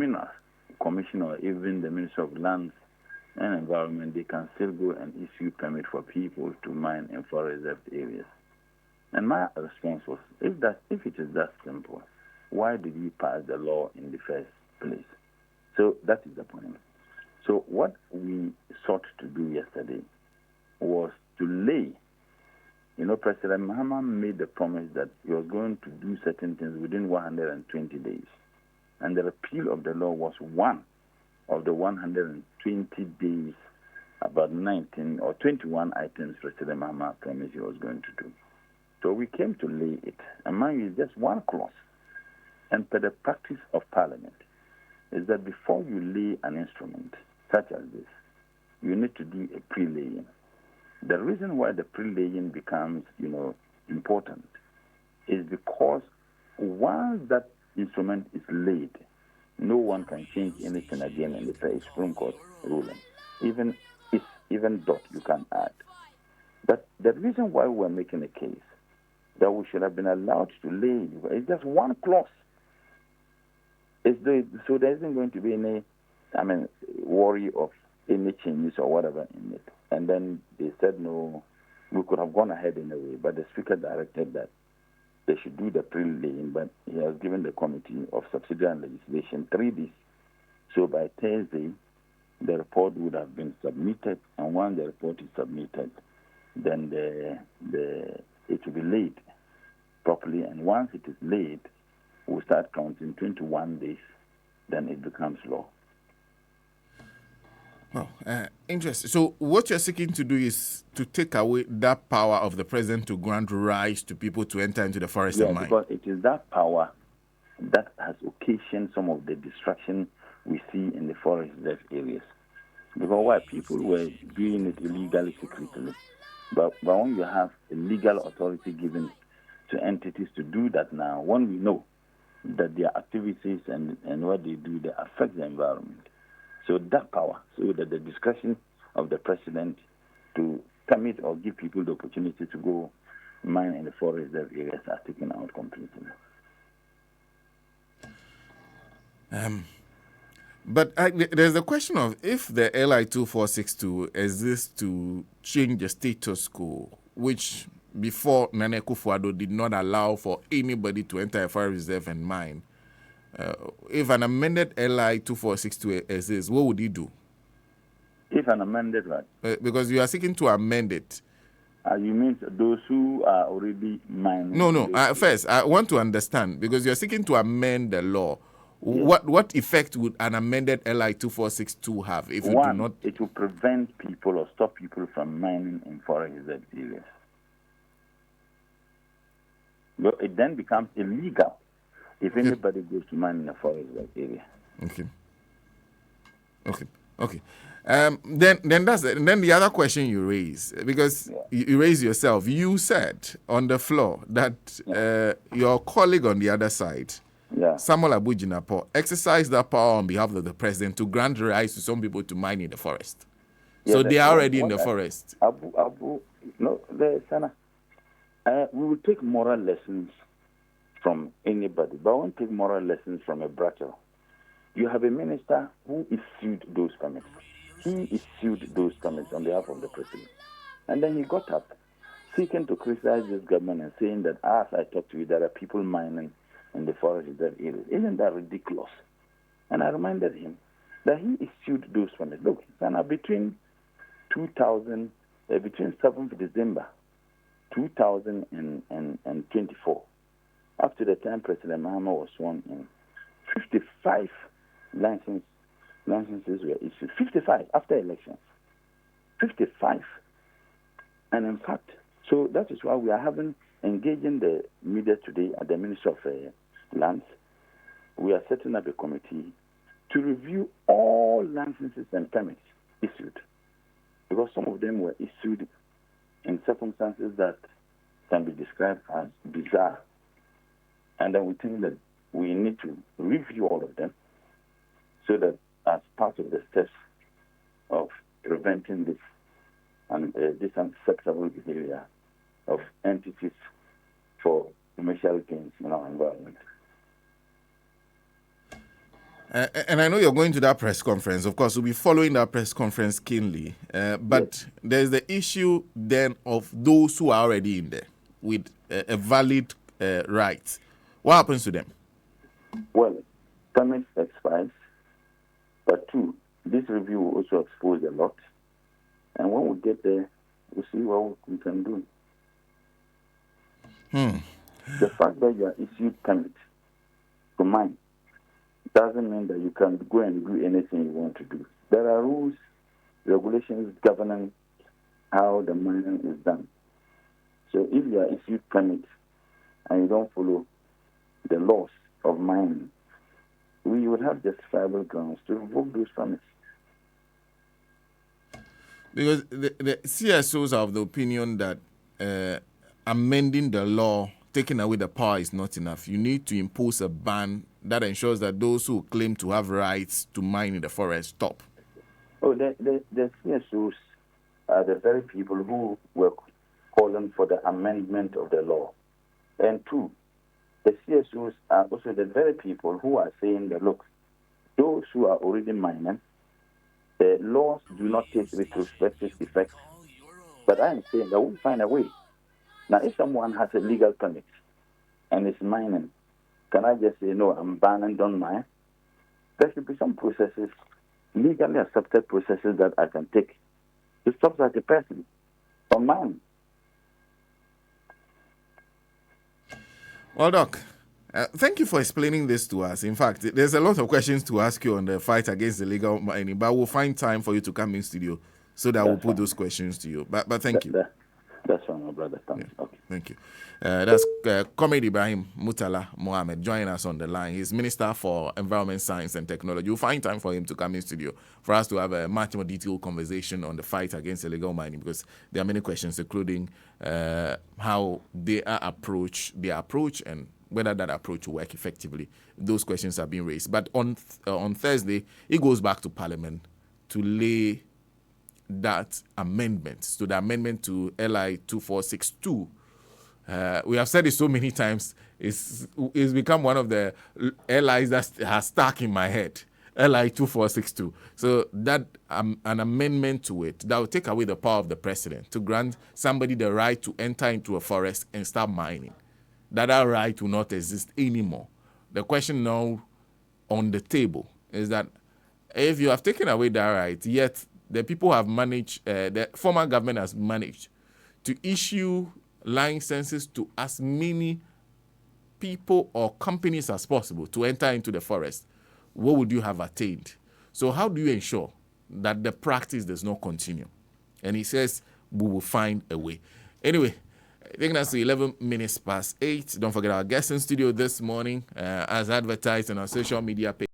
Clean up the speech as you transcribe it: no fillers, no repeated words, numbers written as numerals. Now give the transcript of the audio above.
Minerals Commission or even the Ministry of Lands and Environment, they can still go and issue permit for people to mine in forest reserved areas. And my response was, if it is that simple, why did we pass the law in the first place? So that is the point. So what we sought to do yesterday was to lay, President Muhammad made the promise that he was going to do certain things within 120 days. And the repeal of the law was one of the 120 days, about 19 or 21 items President Muhammad promised he was going to do. So we came to lay it. And mind you, it's just one clause. And per the practice of Parliament, is that before you lay an instrument such as this, you need to do a pre-laying. The reason why the pre-laying becomes, important is because once that instrument is laid, no one can change anything again in the Supreme Court ruling. Even dot you can add. But the reason why we're making a case that we should have been allowed to lay is just one clause. So there isn't going to be any, worry of any changes or whatever in it. And then they said, no, we could have gone ahead in a way, but the Speaker directed that they should do the pre-laying, but he has given the Committee of Subsidiary and Legislation 3 days. So by Thursday, the report would have been submitted, and once the report is submitted, then it will be laid properly, and once it is laid, we'll start counting 21 days, then it becomes law. Well, interesting. So what you're seeking to do is to take away that power of the president to grant rights to people to enter into the forest and mine. Because it is that power that has occasioned some of the destruction we see in the forest reserve areas. Because why people were doing it illegally, secretly. But when you have a legal authority given to entities to do that now, when we know that their activities and what they do, they affect the environment. So that power, so that the discretion of the president to permit or give people the opportunity to go mine in the forest reserve areas are taken out completely. But there's the question of if the LI 2462 exists to change the status quo, which before Nana Akufo-Addo did not allow for anybody to enter a forest reserve and mine. If an amended LI 2462 exists, what would you do? If an amended what? Because you are seeking to amend it. You mean those who are already mining? No. First, I want to understand, because you are seeking to amend the law. Yes. What effect would an amended LI 2462 have if it do not? It will prevent people or stop people from mining in forest reserve areas. But it then becomes illegal if anybody goes to mine in a forest reserve area. Okay. Then the other question you raise, because you raise yourself, you said on the floor that your colleague on the other side, Sammy Jinapor, exercised that power on behalf of the president to grant rights to some people to mine in the forest. So they are already in the forest. We will take moral lessons from anybody, but I won't take moral lessons from a brother. You have a minister who issued those permits. He issued those permits on behalf of the president. And then he got up, seeking to criticize this government and saying that, as I talked to you, there are people mining in the forest reserve areas. Isn't that ridiculous? And I reminded him that he issued those permits. Look, between 7th December 2024, up to the time President Muhammad was sworn in, 55 licenses were issued. 55 after elections. 55. And in fact, so that is why we are engaging the media today at the Ministry of Lands. We are setting up a committee to review all licenses and permits issued, because some of them were issued in circumstances that can be described as bizarre. And then we think that we need to review all of them so that as part of the steps of preventing this and this unacceptable behavior of entities for commercial gains in our environment. And I know you're going to that press conference. Of course, we'll be following that press conference keenly. But Yes. there's the issue then of those who are already in there with a valid right. What happens to them? Well, permit expires, but two, this review will also expose a lot. And when we get there, we'll see what we can do. The fact that you are issued permit to mine doesn't mean that you can go and do anything you want to do. There are rules, regulations governing how the mining is done. So if you are issued permit and you don't follow the laws of mining, we would have justifiable grounds to revoke those permits. Because the CSOs are of the opinion that amending the law, taking away the power is not enough. You need to impose a ban that ensures that those who claim to have rights to mine in the forest stop. Oh, the CSOs are the very people who were calling for the amendment of the law. And two, the CSOs are also the very people who are saying that, look, those who are already mining, the laws do not take retrospective effect. But I am saying that we'll find a way. Now, if someone has a legal permit and is mining, can I just say, no, I'm banning, don't mine? There should be some processes, legally accepted processes that I can take to stop such a person from mining. Well, Doc, thank you for explaining this to us. In fact, there's a lot of questions to ask you on the fight against illegal mining, but we'll find time for you to come in studio so that we'll put those questions to you. But thank you. That's fine, my brother. Thanks. Yeah. Okay. Thank you. That's Comrade Ibrahim MURTALA Mohammed joining us on the line. He's Minister for Environment, Science and Technology. You'll find time for him to come in studio for us to have a much more detailed conversation on the fight against illegal mining, because there are many questions, including how they approach, and whether that approach will work effectively. Those questions are being raised. But on Thursday, it goes back to Parliament to lay that amendment, to the amendment to LI 2462. We have said it so many times, it's become one of the LIs that has stuck in my head, LI 2462. So that an amendment to it that will take away the power of the president to grant somebody the right to enter into a forest and start mining. That right will not exist anymore. The question now on the table is that if you have taken away that right, yet the people have managed, the former government has managed to issue licenses to as many people or companies as possible to enter into the forest, what would you have attained? So how do you ensure that the practice does not continue? And he says, we will find a way. Anyway, I think that's 11 minutes past 8. Don't forget our guest in studio this morning, as advertised on our social media page.